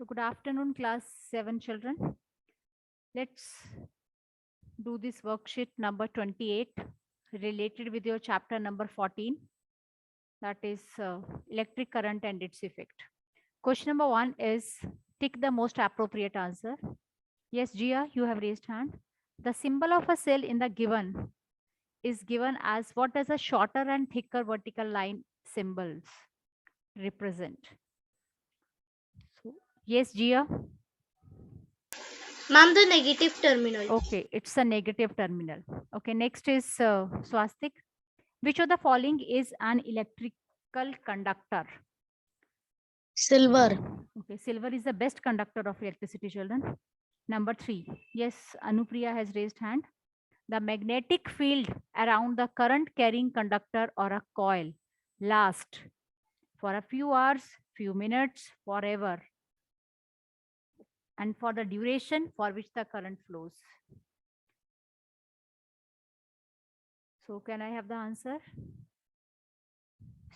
So good afternoon, class 7 children. Let's do this worksheet number 28 related with your chapter number 14. That is electric current and its effect. Question number 1 is tick the most appropriate answer. Yes, Gia, you have raised hand. The symbol of a cell in the given is given as what does a shorter and thicker vertical line symbols represent? So, yes, Gia. Ma'am, the negative terminal. Okay, it's a negative terminal. Okay, next is Swastik. Which of the following is an electrical conductor? Silver. Okay, silver is the best conductor of electricity, children. Number 3. Yes, Anupriya has raised hand. The magnetic field around the current carrying conductor or a coil lasts for a few hours, few minutes, forever, and for the duration for which the current flows. So can I have the answer?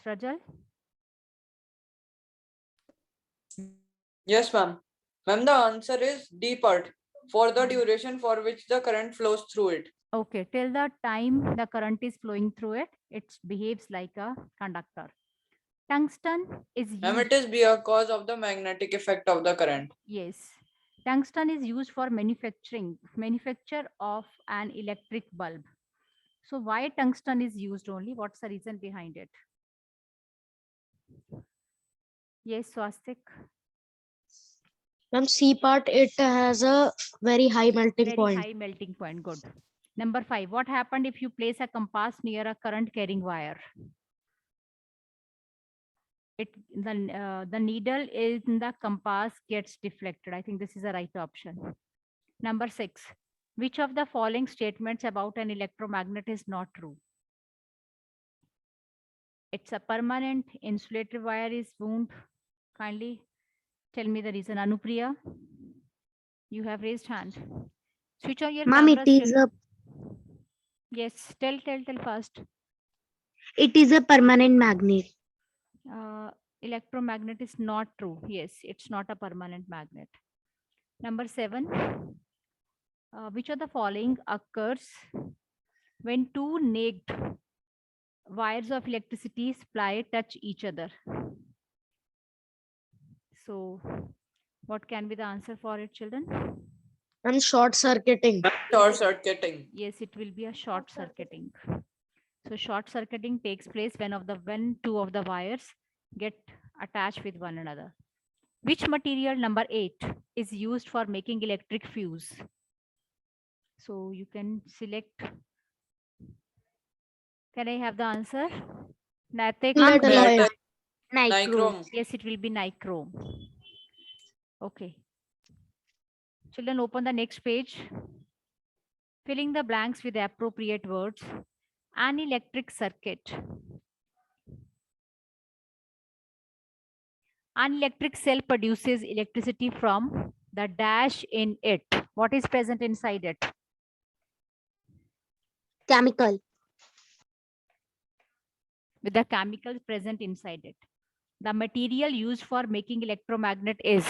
Srajal? Yes, ma'am. Ma'am, the answer is D part, for the duration for which the current flows through it. Okay, till the time the current is flowing through it, it behaves like a conductor. Tungsten is Ma'am, used. it is because of the magnetic effect of the current. Yes. Tungsten is used for manufacture of an electric bulb. So why tungsten is used only? What's the reason behind it? Yes, Swastik. Ma'am, C part, it has a very high melting Very point. high melting point. Good. Number 5. What happened if you place a compass near a current carrying wire? The needle in the compass gets deflected. I think this is the right option. Number 6. Which of the following statements about an electromagnet is not true? It's a permanent insulated wire is wound. Kindly tell me the reason. Anupriya, you have raised hand. Switch on your Ma'am, cameras. Yes, tell first. it is a permanent magnet. Electromagnet is not true. Yes, it's not a permanent magnet. Number 7. Which of the following occurs when two naked wires of electricity supply touch each other? So, what can be the answer for it, children? And short circuiting. Short circuiting. Yes, it will be a short circuiting. So, short circuiting takes place when two of the wires get attached with one another. Which material, number 8, is used for making electric fuse? So you can select. Can I have the answer? Natik. Metal. Nichrome. Yes, it will be nichrome. Okay. Children, open the next page. Filling the blanks with the appropriate words. An electric circuit. An electric cell produces electricity from the dash in it. What is present inside it? Chemical. With the chemicals present inside it. The material used for making electromagnet is?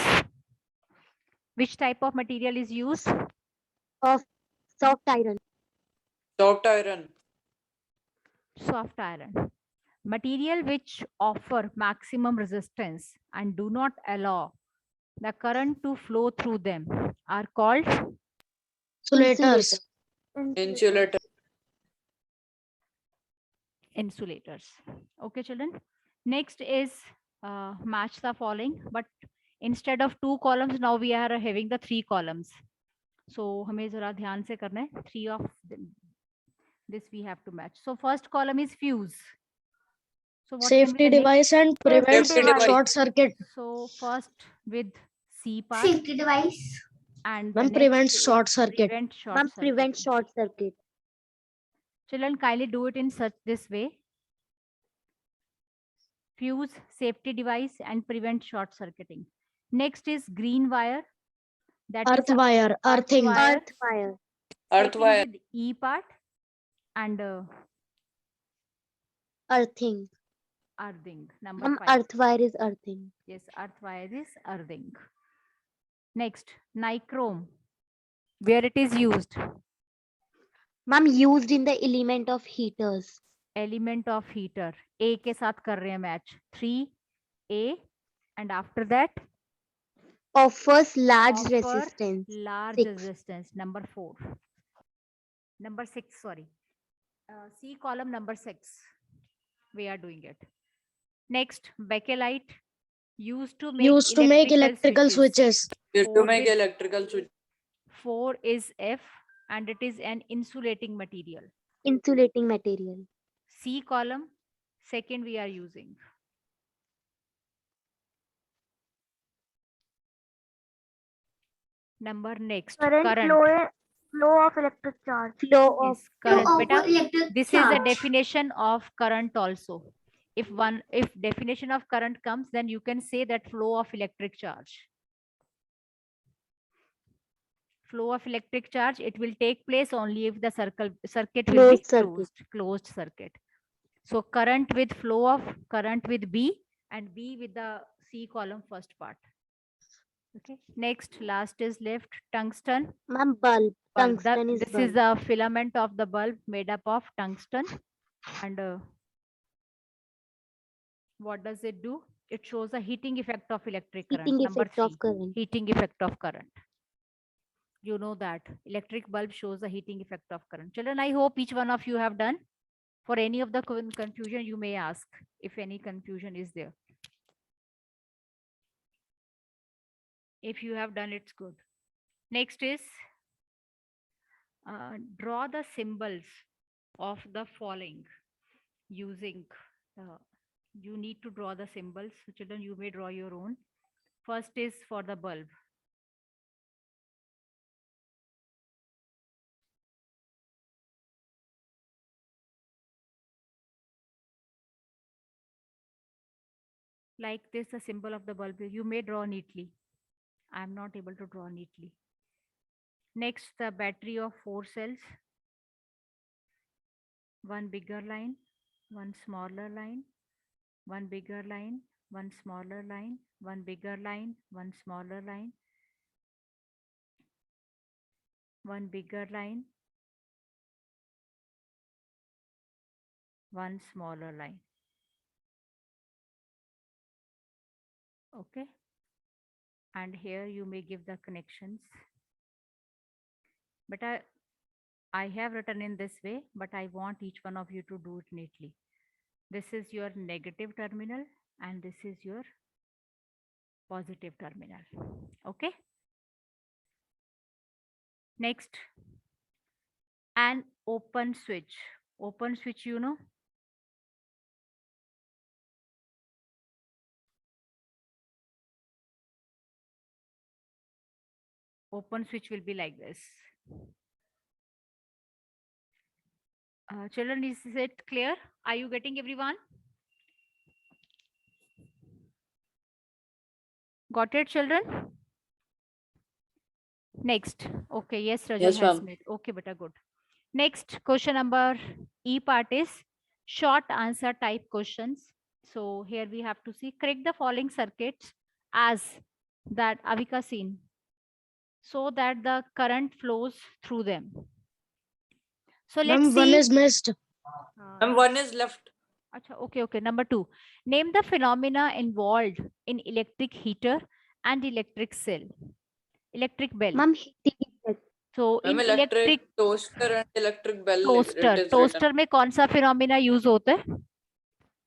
Which type of material is used? Of soft iron. Soft iron. Soft iron. Material which offer maximum resistance and do not allow the current to flow through them are called Insulators. Insulator. insulators. Okay, children. Next is match the following, but instead of 2 columns, now we are having the 3 columns. So हमें जरा ध्यान से करना है. 3 of this we have to match. So first column is fuse. So what Safety device and prevents short circuit. So first with C part. Safety device. And Ma'am, prevents short circuit. Prevent short circuit. Children, kindly do it in this way. Fuse, safety device, and prevent short circuiting. Next is green wire. That earth is wire, earthing. Earth wire. with E part and Earthing. earthing. Number 5. Earth wire is earthing. Yes, earth wire is earthing. Next, nichrome, where it is used. Ma'am, used in the element of heaters. Element of heater. A के साथ कर रहे हैं match. 3A, and after that Offers large offer resistance. large 6. resistance. Number 4. Number 6, sorry. C column number 6. We are doing it. Next, bakelite, used to make Used to make electrical switches. Used to Four make bit- electrical switch. 4 is F, and it is an insulating material. Insulating material. C column, second we are using. Number next, current. Flow of electric charge. Flow of Yes, current. of Beta, electric this is the charge. definition of current also. If definition of current comes, then you can say that flow of electric charge. Flow of electric charge, it will take place only if the circuit will be Closed circuit. closed circuit. So current with flow of current with B, and B with the C column first part. Okay. Next, last is left, tungsten. Ma'am, bulb. Bulb. Tungsten is This bulb. is the filament of the bulb made up of tungsten. And what does it do? It shows a heating effect of electric current. Heating Number effect of 3, current. heating effect of current. You know that electric bulb shows the heating effect of current. Children, I hope each one of you have done. For any of the confusion, you may ask if any confusion is there. If you have done, it's good. Next is draw the symbols of the following using, you need to draw the symbols. So children, you may draw your own. First is for the bulb. Like this, the symbol of the bulb. You may draw neatly. I am not able to draw neatly. Next, the battery of 4 cells. One bigger line, one smaller line, one bigger line, one smaller line, one bigger line, one smaller line, one bigger line, one smaller line. Okay. And here you may give the connections. But I have written in this way, but I want each one of you to do it neatly. This is your negative terminal and this is your positive terminal. Okay. Next, an open switch. Open switch, you know. Open switch will be like this. Children, is it clear? Are you getting everyone? Got it, children? Next. Okay, yes, Rajal Yes, has ma'am. made. Okay, beta, good. Next, question number E part is short answer type questions. So here we have to see, correct the following circuits as that Avika seen, so that the current flows through them. So let's Ma'am, see. one is missed. And one is left. Acha, okay. Number 2. Name the phenomena involved in electric heater and electric cell. Electric bell. Ma'am, heating effect. So in Ma'am, electric toaster and electric bell. Toaster में कौन सा phenomena use होता है?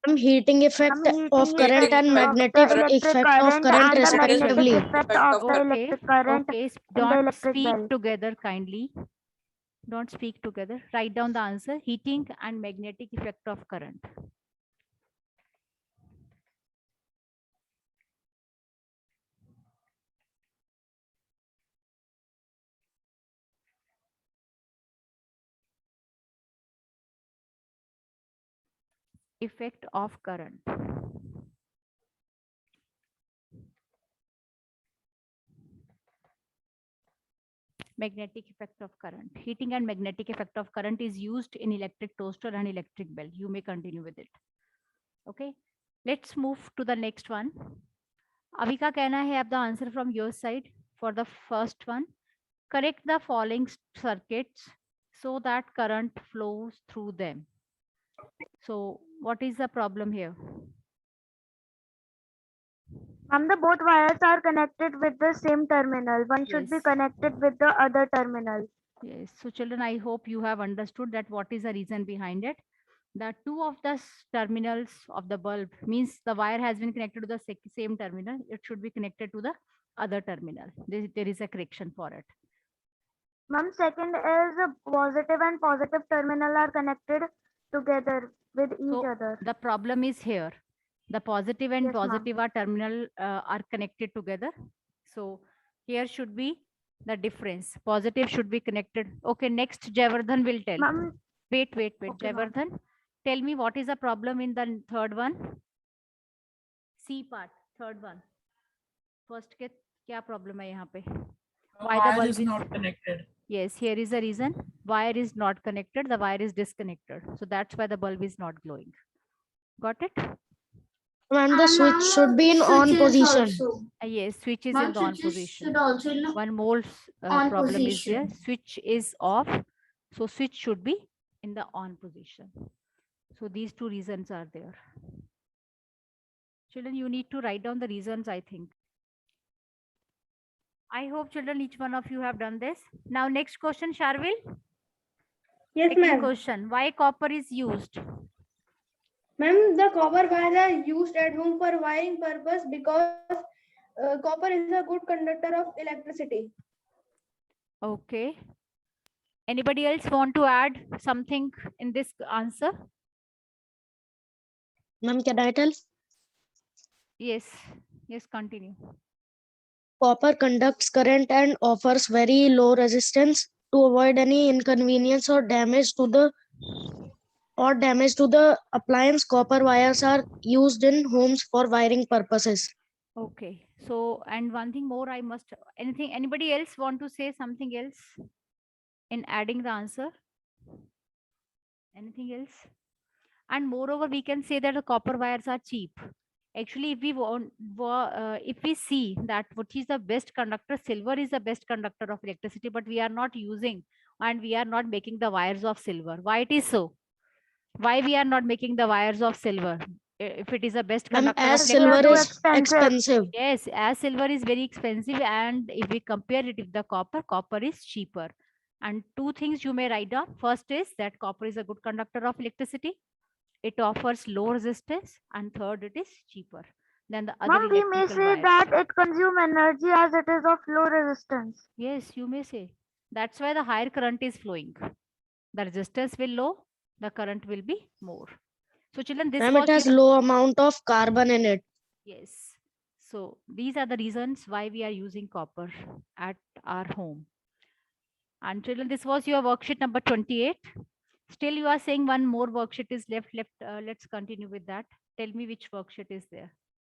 Ma'am, heating effect Heating of current effect and of the magnetic electric effect of current current and the respectively. magnetic effect of the electric current Okay, in the don't electric speak bell. together kindly. Don't speak together. Write down the answer. Heating and magnetic effect of current. Effect of current. Magnetic effect of current. Heating and magnetic effect of current is used in electric toaster and electric bell. You may continue with it. Okay. Let's move to the next one. Avika, कहना है आप the answer from your side For the first one, correct the following circuits so that current flows through them. So what is the problem here? Ma'am, the both wires are connected with the same terminal. One should be Yes. connected with the other terminal. Yes. So children, I hope you have understood that what is the reason behind it. The two of the terminals of the bulb means the wire has been connected to the same terminal. It should be connected to the other terminal. There is a correction for it. Ma'am, second is positive and positive terminal are connected together with each So other. the problem is here. The positive and Yes, ma'am. positive are terminal are connected together. So here should be the difference. Positive should be connected. Okay, next Javardhan will tell. Ma'am, Wait. okay, ma'am. Javardhan, tell me what is the problem in the third one? C part, third one. First के क्या problem है यहाँ पे? Why the wire bulb is not connected. Yes, here is the reason. Wire is not connected. The wire is disconnected. So that's why the bulb is not glowing. Got it? And the switch should be in on position. Yes, switch is in the on position. One more on problem is here. position. Switch is off. So switch should be in the on position. So these two reasons are there. Children, you need to write down the reasons, I think. I hope children, each one of you have done this. Now next question, Sharvil. Yes, Second ma'am. question, why copper is used? Ma'am, the copper wires are used at home for wiring purpose because copper is a good conductor of electricity. Okay. Anybody else want to add something in this answer? Ma'am, can I tell? Yes. Yes, continue. Copper conducts current and offers very low resistance. To avoid any inconvenience or damage to the appliance, copper wires are used in homes for wiring purposes. Okay. So, and one thing more, anybody else want to say something else in adding the answer? Anything else? And moreover, we can say that the copper wires are cheap. Actually, if we see that what is the best conductor, silver is the best conductor of electricity, but we are not using and we are not making the wires of silver. Why it is so? Why we are not making the wires of silver? If it is the best Ma'am, conductor of as electricity. silver is expensive. expensive. Yes, as silver is very expensive, and if we compare it with the copper is cheaper. And two things you may write down. First is that copper is a good conductor of electricity. It offers low resistance, and third, it is cheaper than the other Ma'am, we may electrical say wires. that it consumes energy as it is of low resistance. Yes, you may say. That's why the higher current is flowing. The resistance will low, the current will be more. So children, this Ma'am, was it has your- low amount of carbon in it. Yes. So these are the reasons why we are using copper at our home. And children, this was your worksheet number 28. Still, you are saying one more worksheet is left. Let's continue with that. Tell me which worksheet is there.